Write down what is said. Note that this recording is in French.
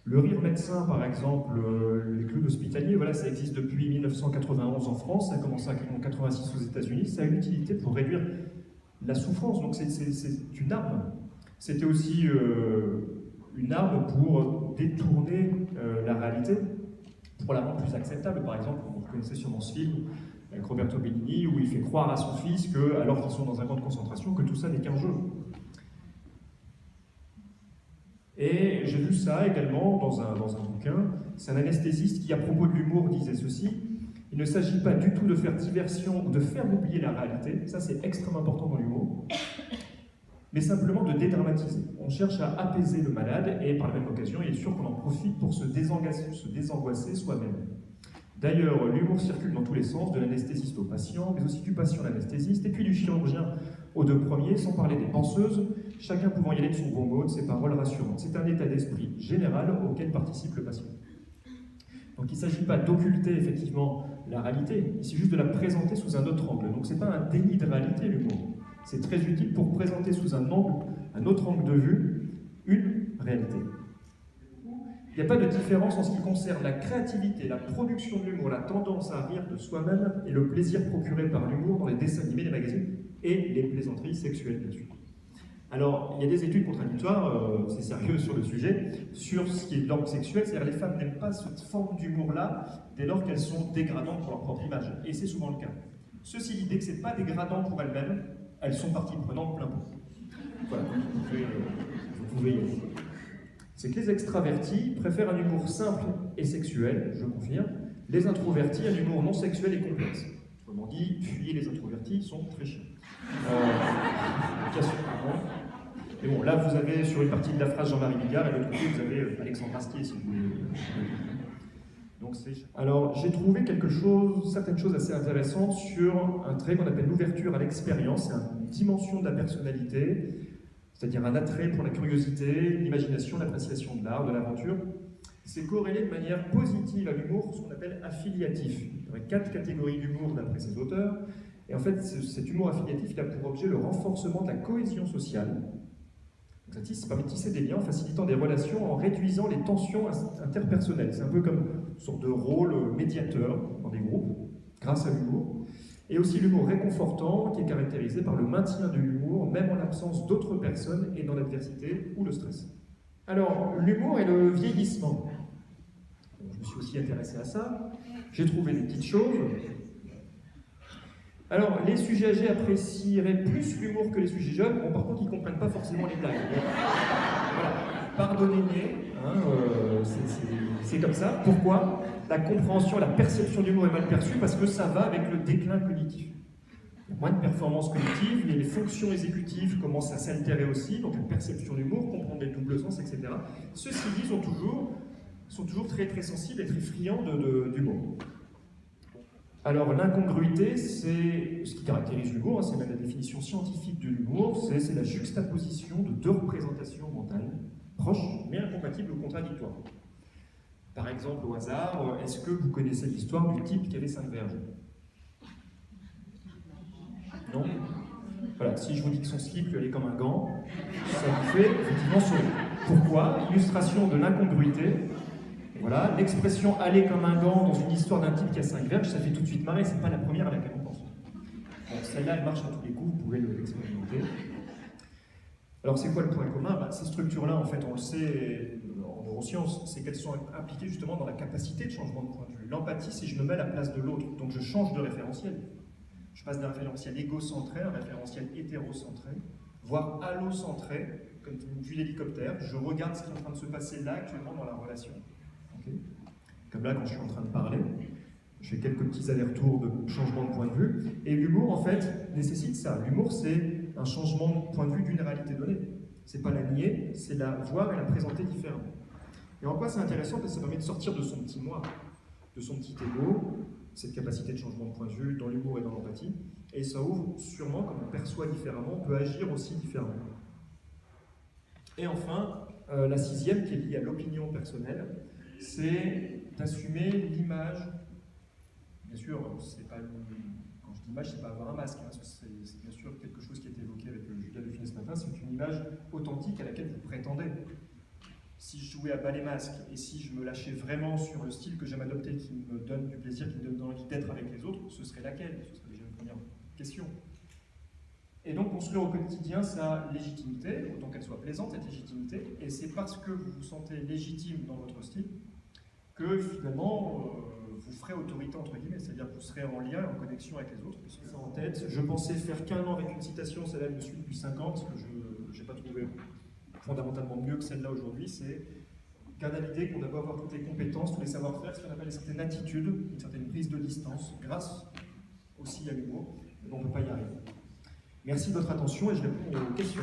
Le rire médecin, par exemple, les clowns hospitaliers, voilà, ça existe depuis 1991 en France, ça a commencé en 1986 aux États-Unis, ça a une utilité pour réduire la souffrance, donc c'est une arme. C'était aussi une arme pour détourner la réalité, pour la rendre plus acceptable. Par exemple, vous connaissez sûrement ce film avec Roberto Benigni, où il fait croire à son fils que, alors qu'ils sont dans un camp de concentration, que tout ça n'est qu'un jeu. Et j'ai vu ça également dans un bouquin. C'est un anesthésiste qui, à propos de l'humour, disait ceci: il ne s'agit pas du tout de faire diversion ou de faire oublier la réalité, ça c'est extrêmement important dans l'humour, mais simplement de dédramatiser. On cherche à apaiser le malade et par la même occasion, il est sûr qu'on en profite pour se désangoisser soi-même. D'ailleurs, l'humour circule dans tous les sens, de l'anesthésiste au patient, mais aussi du patient à l'anesthésiste, et puis du chirurgien aux deux premiers, sans parler des penseuses, chacun pouvant y aller de son bon mot, de ses paroles rassurantes. C'est un état d'esprit général auquel participe le patient. Donc il ne s'agit pas d'occulter effectivement la réalité, il s'agit juste de la présenter sous un autre angle. Donc ce n'est pas un déni de réalité, l'humour. C'est très utile pour présenter sous un autre angle de vue, une réalité. Il n'y a pas de différence en ce qui concerne la créativité, la production de l'humour, la tendance à rire de soi-même et le plaisir procuré par l'humour dans les dessins animés, les magazines et les plaisanteries sexuelles, bien sûr. Alors, il y a des études contradictoires, c'est sérieux sur le sujet, sur ce qui est de l'ordre sexuel, c'est-à-dire les femmes n'aiment pas cette forme d'humour-là dès lors qu'elles sont dégradantes pour leur propre image, et c'est souvent le cas. Ceci dit, dès que ce n'est pas dégradant pour elles-mêmes, elles sont partie prenante plein pot. Voilà, vous pouvez y aller. C'est que les extravertis préfèrent un humour simple et sexuel, je confirme. Les introvertis, un humour non sexuel et complexe. Autrement dit, fuyez les introvertis, ils sont très chiants. Bien sûr, pardon. Mais bon, là, vous avez sur une partie de la phrase Jean-Marie Bigard, et de l'autre côté, vous avez Alexandre Astier, si vous voulez. Donc, alors, j'ai trouvé certaines choses assez intéressantes sur un trait qu'on appelle l'ouverture à l'expérience. C'est une dimension de la personnalité, c'est-à-dire un attrait pour la curiosité, l'imagination, l'appréciation de l'art, de l'aventure. C'est corrélé de manière positive à l'humour, ce qu'on appelle affiliatif. Il y aurait 4 catégories d'humour d'après ces auteurs. Et en fait, cet humour affiliatif, il a pour objet le renforcement de la cohésion sociale. Donc, ça permet de tisser des liens en facilitant des relations, en réduisant les tensions interpersonnelles. C'est un peu comme une sorte de rôle médiateur dans des groupes, grâce à l'humour. Et aussi l'humour réconfortant, qui est caractérisé par le maintien de l'humour, même en l'absence d'autres personnes et dans l'adversité ou le stress. Alors, l'humour et le vieillissement. Je me suis aussi intéressé à ça. J'ai trouvé des petites choses. Alors, les sujets âgés apprécieraient plus l'humour que les sujets jeunes. Bon, par contre, ils ne comprennent pas forcément les blagues. Voilà. Pardonnez-les, hein, c'est comme ça. Pourquoi? La compréhension, la perception de l'humour est mal perçue parce que ça va avec le déclin cognitif. Il y a moins de performance cognitive, les fonctions exécutives commencent à s'altérer aussi, donc la perception de l'humour, comprendre les doubles sens, etc. Ceux-ci dit, sont toujours très, très sensibles et très friands d'humour. Alors l'incongruité, c'est ce qui caractérise l'humour, c'est même la définition scientifique de l'humour, c'est la juxtaposition de 2 représentations mentales, proches mais incompatibles ou contradictoires. Par exemple, au hasard, est-ce que vous connaissez l'histoire du type qui avait 5 verges? Non? Voilà, si je vous dis que son slip lui allait comme un gant, ça vous fait effectivement sourire. Pourquoi? Illustration de l'incongruité. Voilà, l'expression « aller comme un gant » dans une histoire d'un type qui a 5 verges, ça fait tout de suite marrer, c'est pas la première à laquelle on pense. Bon, celle-là, elle marche à tous les coups, vous pouvez l'expérimenter. Alors, c'est quoi le point commun? Ces structures-là, en fait, on le sait en neurosciences, c'est qu'elles sont impliquées justement dans la capacité de changement de point de vue. L'empathie, c'est je me mets à la place de l'autre, donc je change de référentiel. Je passe d'un référentiel égocentré à un référentiel hétérocentré, voire allocentré, comme une vue d'hélicoptère. Je regarde ce qui est en train de se passer là, actuellement, dans la relation. Okay. Comme là, quand je suis en train de parler, je fais quelques petits allers-retours de changement de point de vue. Et l'humour, en fait, nécessite ça. L'humour, c'est un changement de point de vue d'une réalité donnée. C'est pas la nier, c'est la voir et la présenter différemment. Et en quoi c'est intéressant? Parce que ça permet de sortir de son petit moi, de son petit ego, cette capacité de changement de point de vue dans l'humour et dans l'empathie. Et ça ouvre sûrement, comme on perçoit différemment, on peut agir aussi différemment. Et enfin, la 6e, qui est liée à l'opinion personnelle, c'est d'assumer l'image. Bien sûr, c'est pas quand je dis image, c'est pas avoir un masque, hein, c'est bien sûr quelque chose qui a été évoqué avec Julia Definet ce matin, c'est une image authentique à laquelle vous prétendez. si je jouais à balai masque et si je me lâchais vraiment sur le style que j'aime adopter, qui me donne du plaisir, qui me donne envie d'être avec les autres, ce serait laquelle? Ce serait déjà une première question. Et donc construire au quotidien sa légitimité, autant qu'elle soit plaisante, cette légitimité, et c'est parce que vous vous sentez légitime dans votre style que finalement vous ferez autorité entre guillemets, c'est-à-dire que vous serez en lien, en connexion avec les autres. Ça en tête, je pensais faire qu'un an avec une citation, celle-là je me suis depuis 5 ans, parce que je n'ai pas trouvé fondamentalement mieux que celle-là aujourd'hui, c'est garder à l'idée qu'on doit avoir toutes les compétences, tous les savoir-faire, ce qu'on appelle une certaine attitude, une certaine prise de distance, grâce aussi à l'humour, mais on ne peut pas y arriver. Merci de votre attention et je réponds aux questions.